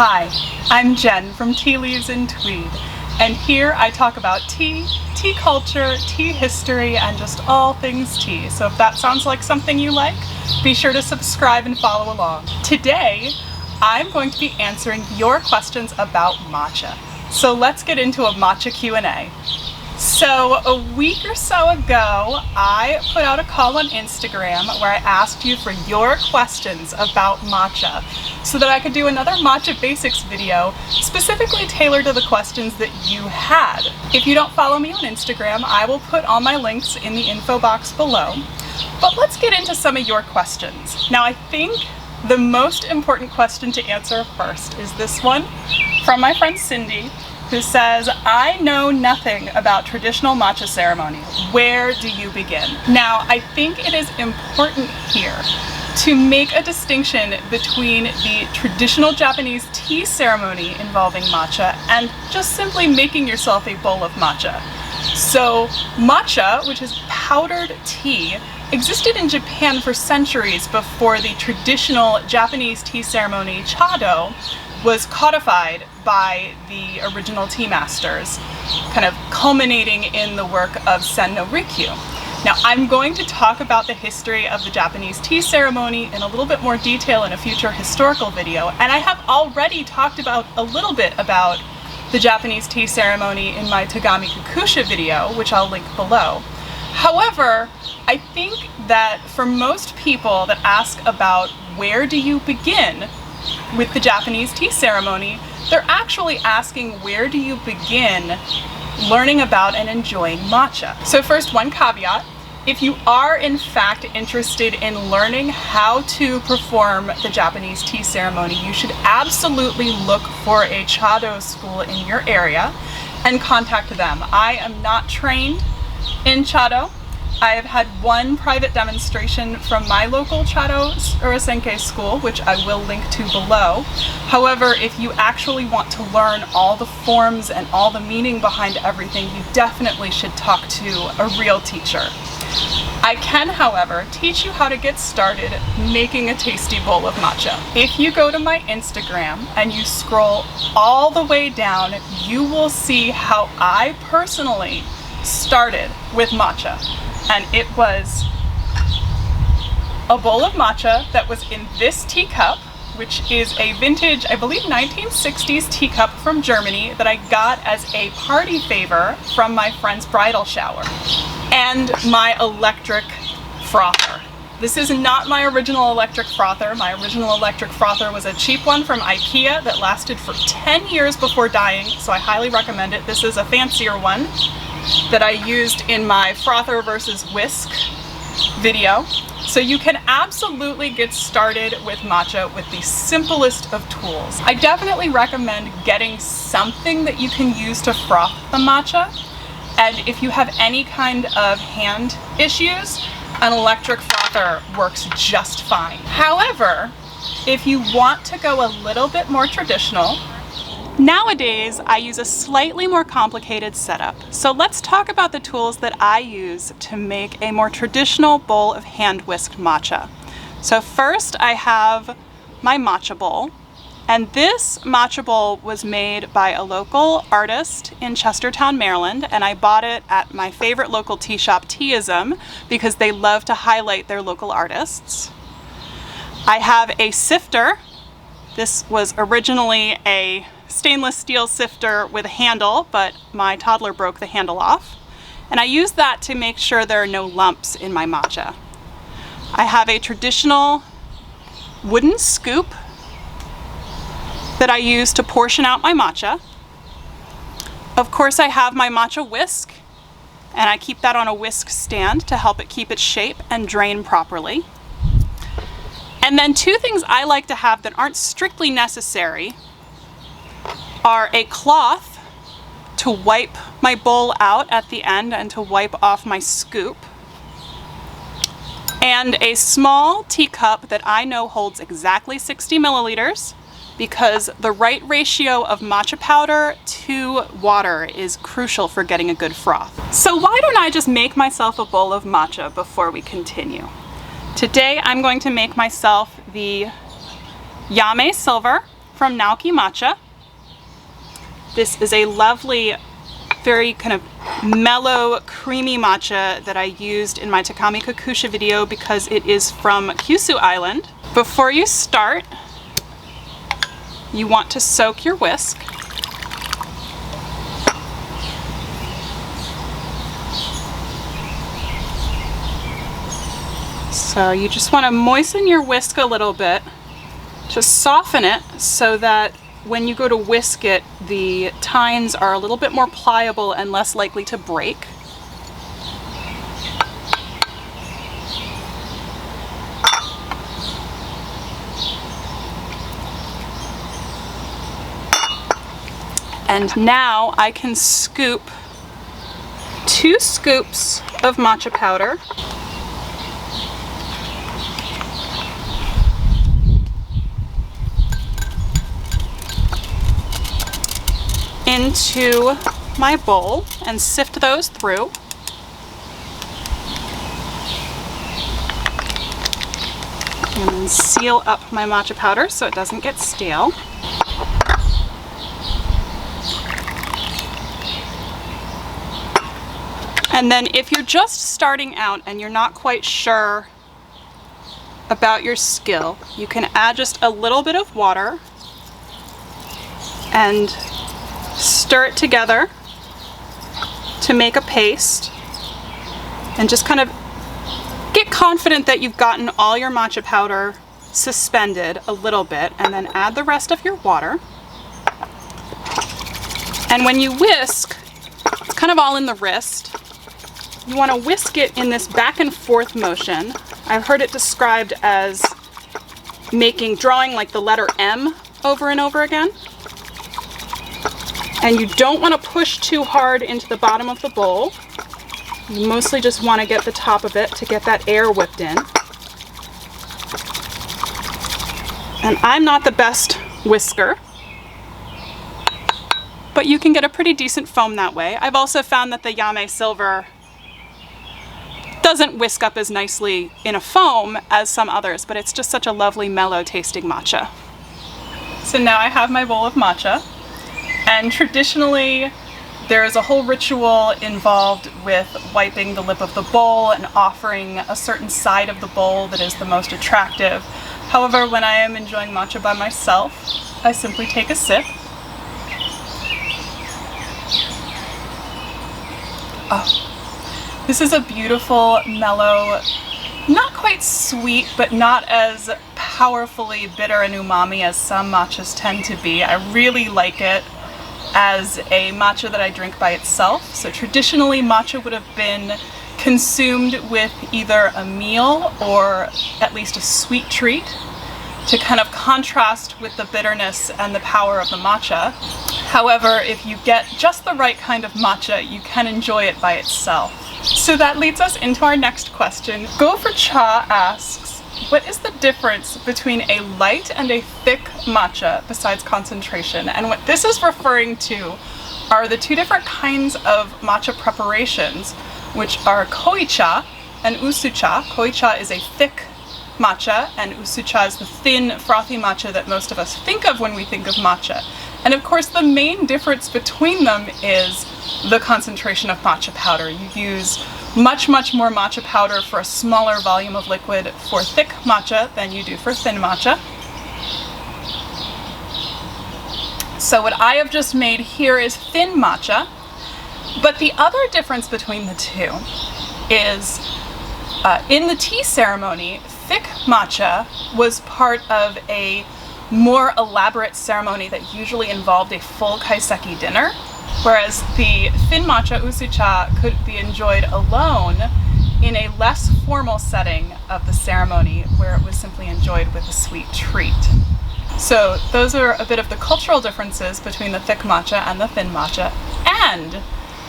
Hi, I'm Jen from Tea Leaves and Tweed, and here I talk about tea, tea culture, tea history, and just all things tea. So if that sounds like something you like, be sure to subscribe and follow along. Today, I'm going to be answering your questions about matcha. So let's get into a matcha Q&A. So a week or so ago, I put out a call on Instagram where I asked you for your questions about matcha so that I could do another matcha basics video specifically tailored to the questions that you had. If you don't follow me on Instagram, I will put all my links in the info box below. But let's get into some of your questions. Now I think the most important question to answer first is this one from my friend Cindy, who says, I know nothing about traditional matcha ceremony. Where do you begin? Now, I think it is important here to make a distinction between the traditional Japanese tea ceremony involving matcha and just simply making yourself a bowl of matcha. So matcha, which is powdered tea, existed in Japan for centuries before the traditional Japanese tea ceremony chado was codified by the original tea masters, kind of culminating in the work of Sen no Rikyu. Now, I'm going to talk about the history of the Japanese tea ceremony in a little bit more detail in a future historical video, and I have already talked about a little bit about the Japanese tea ceremony in my Tagami Kakusha video, which I'll link below. However, I think that for most people that ask about where do you begin with the Japanese tea ceremony, they're actually asking where do you begin learning about and enjoying matcha. So first, one caveat. If you are in fact interested in learning how to perform the Japanese tea ceremony, you should absolutely look for a chado school in your area and contact them. I am not trained in chado. I have had one private demonstration from my local Chado Urasenke school, which I will link to below. However, if you actually want to learn all the forms and all the meaning behind everything, you definitely should talk to a real teacher. I can, however, teach you how to get started making a tasty bowl of matcha. If you go to my Instagram and you scroll all the way down, you will see how I personally started with matcha. And it was a bowl of matcha that was in this teacup, which is a vintage, I believe 1960s teacup from Germany that I got as a party favor from my friend's bridal shower. And my electric frother. This is not my original electric frother. My original electric frother was a cheap one from IKEA that lasted for 10 years before dying, so I highly recommend it. This is a fancier one that I used in my frother versus whisk video. So you can absolutely get started with matcha with the simplest of tools. I definitely recommend getting something that you can use to froth the matcha. And if you have any kind of hand issues, an electric frother works just fine. However, if you want to go a little bit more traditional, nowadays, I use a slightly more complicated setup. So let's talk about the tools that I use to make a more traditional bowl of hand-whisked matcha. So first, I have my matcha bowl. And this matcha bowl was made by a local artist in Chestertown, Maryland, and I bought it at my favorite local tea shop, Teaism, because they love to highlight their local artists. I have a sifter. This was originally a stainless steel sifter with a handle, but my toddler broke the handle off. And I use that to make sure there are no lumps in my matcha. I have a traditional wooden scoop that I use to portion out my matcha. Of course, I have my matcha whisk, and I keep that on a whisk stand to help it keep its shape and drain properly. And then two things I like to have that aren't strictly necessary are a cloth to wipe my bowl out at the end and to wipe off my scoop, and a small teacup that I know holds exactly 60 milliliters because the right ratio of matcha powder to water is crucial for getting a good froth. So why don't I just make myself a bowl of matcha before we continue? Today I'm going to make myself the Yame Silver from Naoki Matcha. This is a lovely, very kind of mellow, creamy matcha that I used in my Takami Kakusha video because it is from Kyushu Island. Before you start, you want to soak your whisk. So you just want to moisten your whisk a little bit, just soften it so that when you go to whisk it, the tines are a little bit more pliable and less likely to break. And now I can scoop 2 scoops of matcha powder into my bowl and sift those through. And then seal up my matcha powder so it doesn't get stale. And then if you're just starting out and you're not quite sure about your skill, you can add just a little bit of water and stir it together to make a paste, and just kind of get confident that you've gotten all your matcha powder suspended a little bit, and then add the rest of your water. And when you whisk, it's kind of all in the wrist. You want to whisk it in this back and forth motion. I've heard it described as drawing like the letter M over and over again. And you don't want to push too hard into the bottom of the bowl. You mostly just want to get the top of it to get that air whipped in. And I'm not the best whisker, but you can get a pretty decent foam that way. I've also found that the Yame Silver doesn't whisk up as nicely in a foam as some others, but it's just such a lovely mellow tasting matcha. So now I have my bowl of matcha. And traditionally, there is a whole ritual involved with wiping the lip of the bowl and offering a certain side of the bowl that is the most attractive. However, when I am enjoying matcha by myself, I simply take a sip. Oh, this is a beautiful, mellow, not quite sweet, but not as powerfully bitter and umami as some matchas tend to be. I really like it as a matcha that I drink by itself. So traditionally, matcha would have been consumed with either a meal or at least a sweet treat to kind of contrast with the bitterness and the power of the matcha. However, if you get just the right kind of matcha, you can enjoy it by itself. So that leads us into our next question. Go for Cha asks, what is the difference between a light and a thick matcha besides concentration? And what this is referring to are the 2 different kinds of matcha preparations, which are koicha and usucha. Koicha is a thick matcha, and usucha is the thin, frothy matcha that most of us think of when we think of matcha. And of course, the main difference between them is the concentration of matcha powder. You use much more matcha powder for a smaller volume of liquid for thick matcha than you do for thin matcha. So what I have just made here is thin matcha, but the other difference between the two is in the tea ceremony, thick matcha was part of a more elaborate ceremony that usually involved a full kaiseki dinner, whereas the thin matcha usucha could be enjoyed alone in a less formal setting of the ceremony where it was simply enjoyed with a sweet treat. So those are a bit of the cultural differences between the thick matcha and the thin matcha. And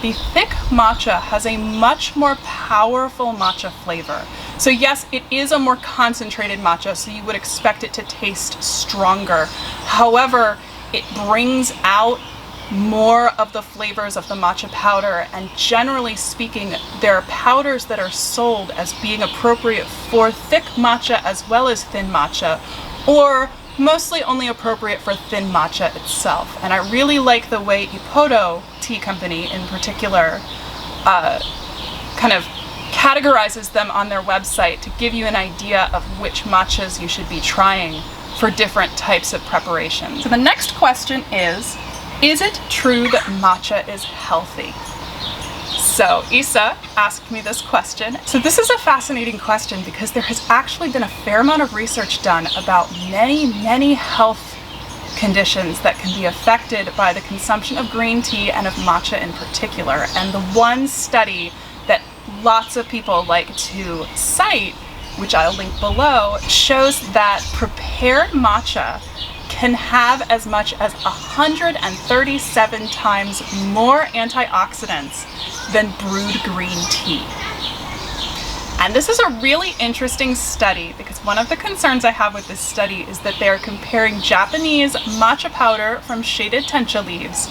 the thick matcha has a much more powerful matcha flavor. So yes, it is a more concentrated matcha, so you would expect it to taste stronger. However, it brings out more of the flavors of the matcha powder, and generally speaking, there are powders that are sold as being appropriate for thick matcha as well as thin matcha, or mostly only appropriate for thin matcha itself. And I really like the way Ippodo Tea Company in particular kind of categorizes them on their website to give you an idea of which matchas you should be trying for different types of preparations. So the next question is it true that matcha is healthy? So Isa asked me this question. So this is a fascinating question because there has actually been a fair amount of research done about many health conditions that can be affected by the consumption of green tea and of matcha in particular. And the one study that lots of people like to cite, which I'll link below, shows that prepared matcha can have as much as 137 times more antioxidants than brewed green tea. And this is a really interesting study because one of the concerns I have with this study is that they're comparing Japanese matcha powder from shaded tencha leaves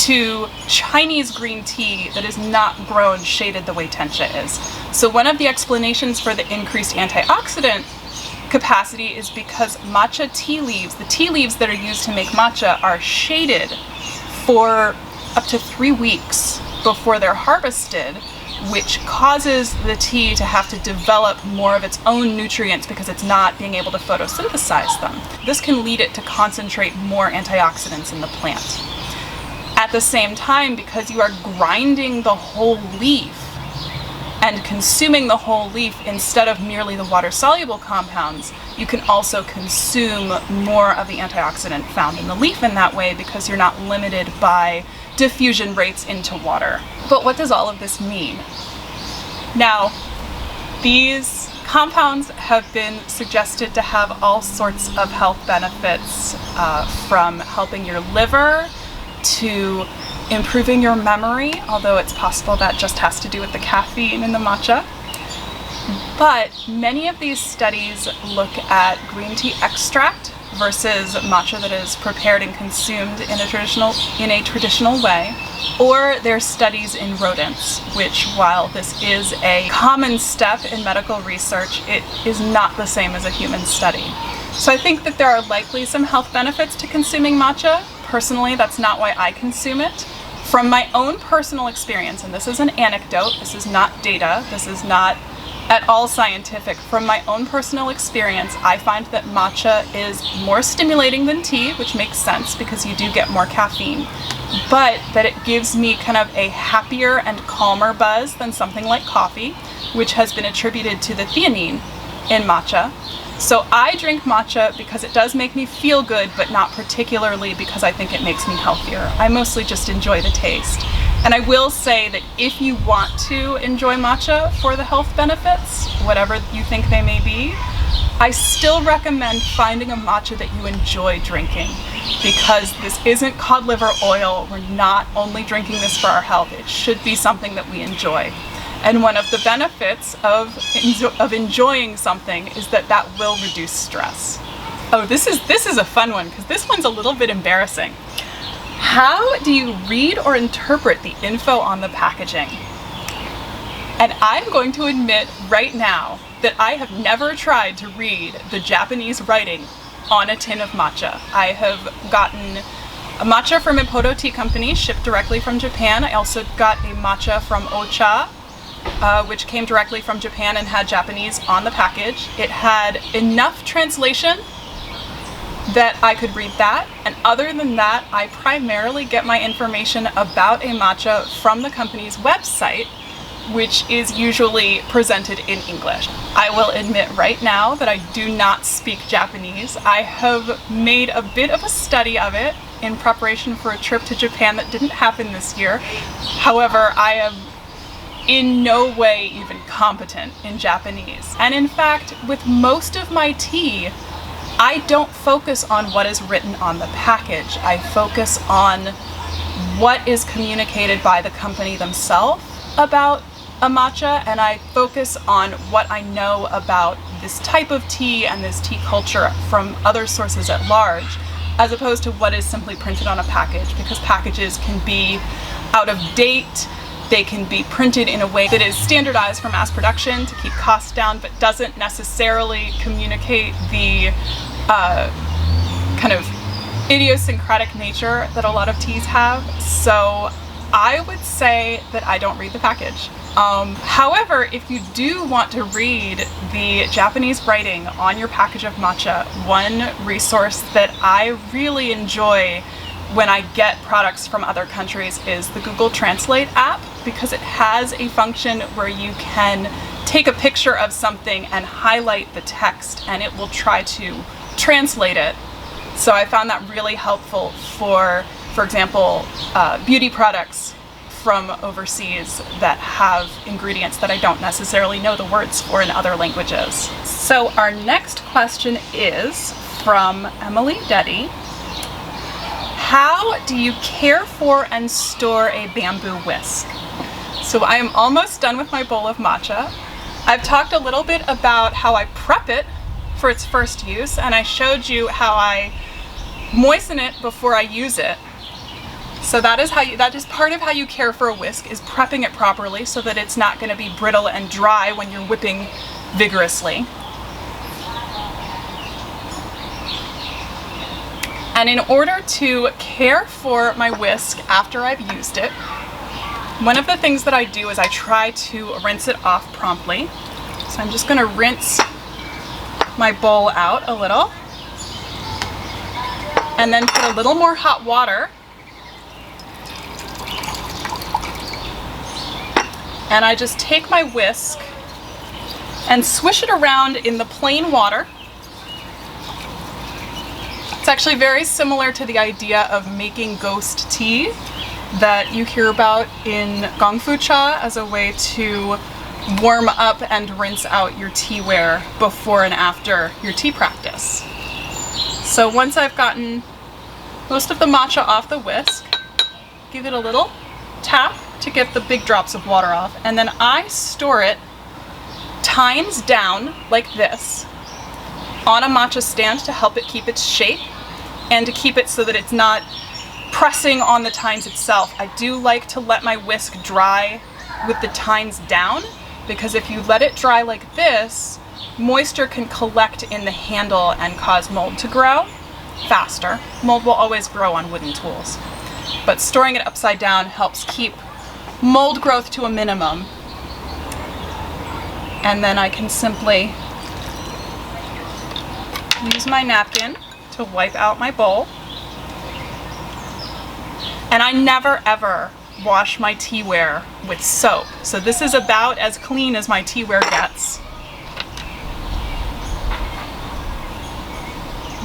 to Chinese green tea that is not grown shaded the way tencha is. So one of the explanations for the increased antioxidant capacity is because matcha tea leaves, the tea leaves that are used to make matcha, are shaded for up to 3 weeks before they're harvested, which causes the tea to have to develop more of its own nutrients because it's not being able to photosynthesize them. This can lead it to concentrate more antioxidants in the plant. At the same time, because you are grinding the whole leaf and consuming the whole leaf instead of merely the water-soluble compounds, you can also consume more of the antioxidant found in the leaf in that way because you're not limited by diffusion rates into water. But what does all of this mean? Now, these compounds have been suggested to have all sorts of health benefits, from helping your liver to improving your memory, although it's possible that just has to do with the caffeine in the matcha. But many of these studies look at green tea extract versus matcha that is prepared and consumed in a traditional way, or there's studies in rodents, which, while this is a common step in medical research, it is not the same as a human study. So I think that there are likely some health benefits to consuming matcha. Personally, that's not why I consume it. From my own personal experience, and this is an anecdote, this is not data, this is not at all scientific. From my own personal experience, I find that matcha is more stimulating than tea, which makes sense because you do get more caffeine, but that it gives me kind of a happier and calmer buzz than something like coffee, which has been attributed to the theanine in matcha. So I drink matcha because it does make me feel good, but not particularly because I think it makes me healthier. I mostly just enjoy the taste. And I will say that if you want to enjoy matcha for the health benefits, whatever you think they may be, I still recommend finding a matcha that you enjoy drinking, because this isn't cod liver oil. We're not only drinking this for our health. It should be something that we enjoy. And one of the benefits of enjoying something is that that will reduce stress. Oh, this is a fun one because this one's a little bit embarrassing. How do you read or interpret the info on the packaging? And I'm going to admit right now that I have never tried to read the Japanese writing on a tin of matcha. I have gotten a matcha from Ippodo Tea Company shipped directly from Japan. I also got a matcha from Ocha, which came directly from Japan and had Japanese on the package. It had enough translation that I could read that, and other than that, I primarily get my information about a matcha from the company's website, which is usually presented in English. I will admit right now that I do not speak Japanese. I have made a bit of a study of it in preparation for a trip to Japan that didn't happen this year. However, I am in no way even competent in Japanese. And in fact, with most of my tea, I don't focus on what is written on the package. I focus on what is communicated by the company themselves about a matcha, and I focus on what I know about this type of tea and this tea culture from other sources at large, as opposed to what is simply printed on a package, because packages can be out of date. They can be printed in a way that is standardized for mass production to keep costs down, but doesn't necessarily communicate the kind of idiosyncratic nature that a lot of teas have. So I would say that I don't read the package. However, if you do want to read the Japanese writing on your package of matcha, one resource that I really enjoy when I get products from other countries is the Google Translate app, because it has a function where you can take a picture of something and highlight the text and it will try to translate it. So I found that really helpful for example, beauty products from overseas that have ingredients that I don't necessarily know the words for in other languages. So our next question is from Emily Deddy. How do you care for and store a bamboo whisk? So I am almost done with my bowl of matcha. I've talked a little bit about how I prep it for its first use, and I showed you how I moisten it before I use it. So that is part of how you care for a whisk, is prepping it properly so that it's not going to be brittle and dry when you're whipping vigorously. And in order to care for my whisk after I've used it, one of the things that I do is I try to rinse it off promptly. So I'm just going to rinse my bowl out a little, and then put a little more hot water, and I just take my whisk and swish it around in the plain water. It's actually very similar to the idea of making ghost tea that you hear about in Gong Fu Cha as a way to warm up and rinse out your teaware before and after your tea practice. So once I've gotten most of the matcha off the whisk, give it a little tap to get the big drops of water off, and then I store it tines down like this on a matcha stand to help it keep its shape and to keep it so that it's not pressing on the tines itself. I do like to let my whisk dry with the tines down, because if you let it dry like this, moisture can collect in the handle and cause mold to grow faster. Mold will always grow on wooden tools, but storing it upside down helps keep mold growth to a minimum. And then I can simply use my napkin to wipe out my bowl. And I never ever wash my teaware with soap. So this is about as clean as my teaware gets.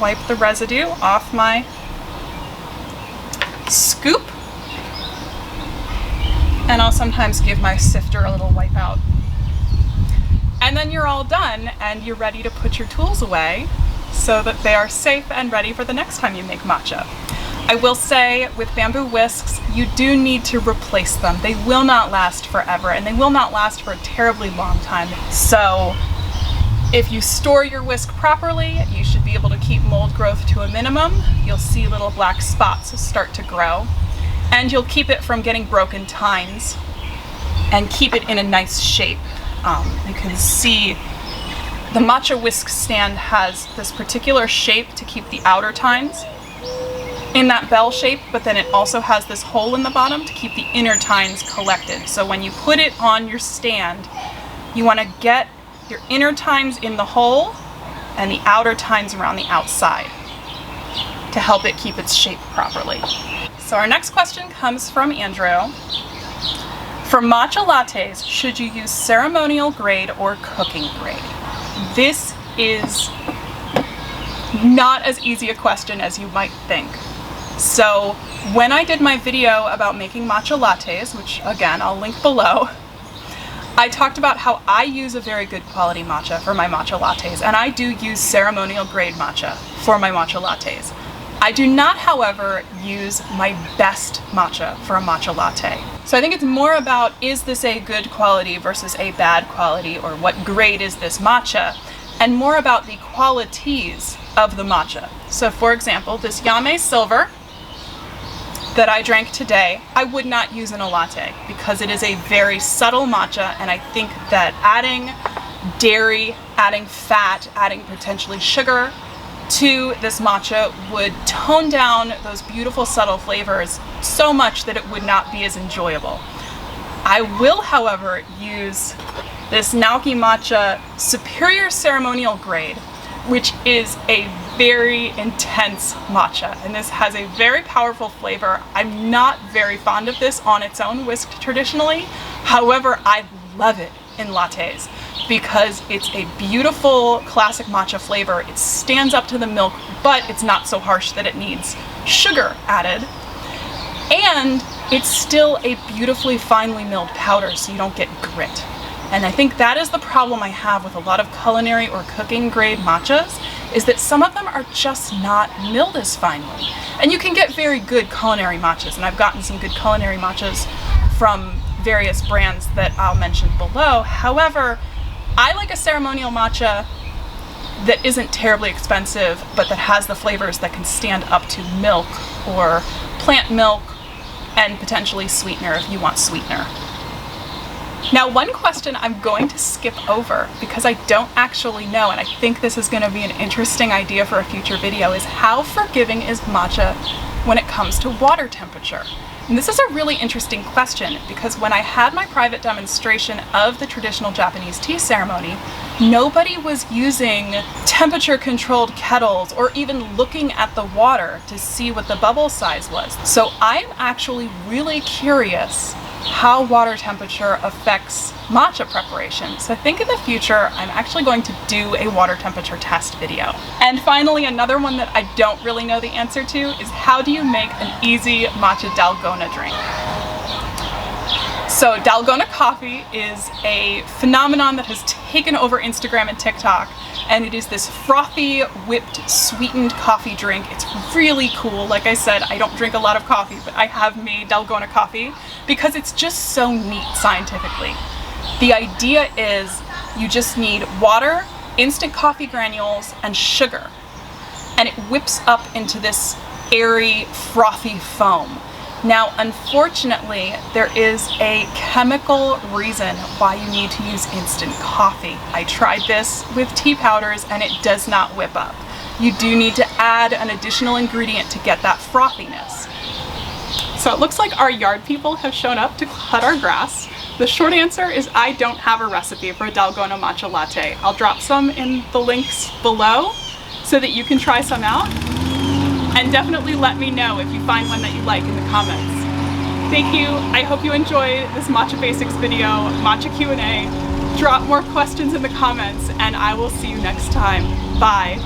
Wipe the residue off my scoop. And I'll sometimes give my sifter a little wipe out. And then you're all done and you're ready to put your tools away so that they are safe and ready for the next time you make matcha. I will say with bamboo whisks, you do need to replace them. They will not last forever, and they will not last for a terribly long time. So if you store your whisk properly, you should be able to keep mold growth to a minimum. You'll see little black spots start to grow, and you'll keep it from getting broken tines and keep it in a nice shape. You can see the matcha whisk stand has this particular shape to keep the outer tines in that bell shape, but then it also has this hole in the bottom to keep the inner tines collected. So when you put it on your stand, you want to get your inner tines in the hole and the outer tines around the outside to help it keep its shape properly. So our next question comes from Andrew. For matcha lattes, should you use ceremonial grade or cooking grade? This is not as easy a question as you might think. So when I did my video about making matcha lattes, which again I'll link below, I talked about how I use a very good quality matcha for my matcha lattes, and I do use ceremonial grade matcha for my matcha lattes. I do not, however, use my best matcha for a matcha latte. So I think it's more about, is this a good quality versus a bad quality, or what grade is this matcha, and more about the qualities of the matcha. So for example, this Yame Silver that I drank today, I would not use in a latte because it is a very subtle matcha, and I think that adding dairy, adding fat, adding potentially sugar to this matcha would tone down those beautiful subtle flavors so much that it would not be as enjoyable. I will, however, use this Naoki Matcha Superior Ceremonial grade, which is a very intense matcha, and this has a very powerful flavor. I'm not very fond of this on its own whisked traditionally. However, I love it in lattes because it's a beautiful classic matcha flavor. It stands up to the milk, but it's not so harsh that it needs sugar added. And it's still a beautifully finely milled powder, so you don't get grit. And I think that is the problem I have with a lot of culinary or cooking grade matchas, is that some of them are just not milled as finely. And you can get very good culinary matchas, and I've gotten some good culinary matchas from various brands that I'll mention below. However, I like a ceremonial matcha that isn't terribly expensive, but that has the flavors that can stand up to milk or plant milk and potentially sweetener if you want sweetener. Now, one question I'm going to skip over because I don't actually know, and I think this is going to be an interesting idea for a future video, is how forgiving is matcha when it comes to water temperature? And this is a really interesting question because when I had my private demonstration of the traditional Japanese tea ceremony, nobody was using temperature controlled kettles or even looking at the water to see what the bubble size was. So I'm actually really curious how water temperature affects matcha preparation. So I think in the future, I'm actually going to do a water temperature test video. And finally, another one that I don't really know the answer to is how do you make an easy matcha Dalgona drink? So Dalgona coffee is a phenomenon that has taken over Instagram and TikTok, and it is this frothy, whipped, sweetened coffee drink. It's really cool. Like I said, I don't drink a lot of coffee, but I have made Dalgona coffee because it's just so neat scientifically. The idea is you just need water, instant coffee granules, and sugar, and it whips up into this airy, frothy foam. Now, unfortunately, there is a chemical reason why you need to use instant coffee. I tried this with tea powders and it does not whip up. You do need to add an additional ingredient to get that frothiness. So it looks like our yard people have shown up to cut our grass. The short answer is I don't have a recipe for a Dalgona matcha latte. I'll drop some in the links below so that you can try some out. And definitely let me know if you find one that you like in the comments. Thank you. I hope you enjoyed this Matcha Basics video, Matcha Q&A. Drop more questions in the comments and I will see you next time. Bye.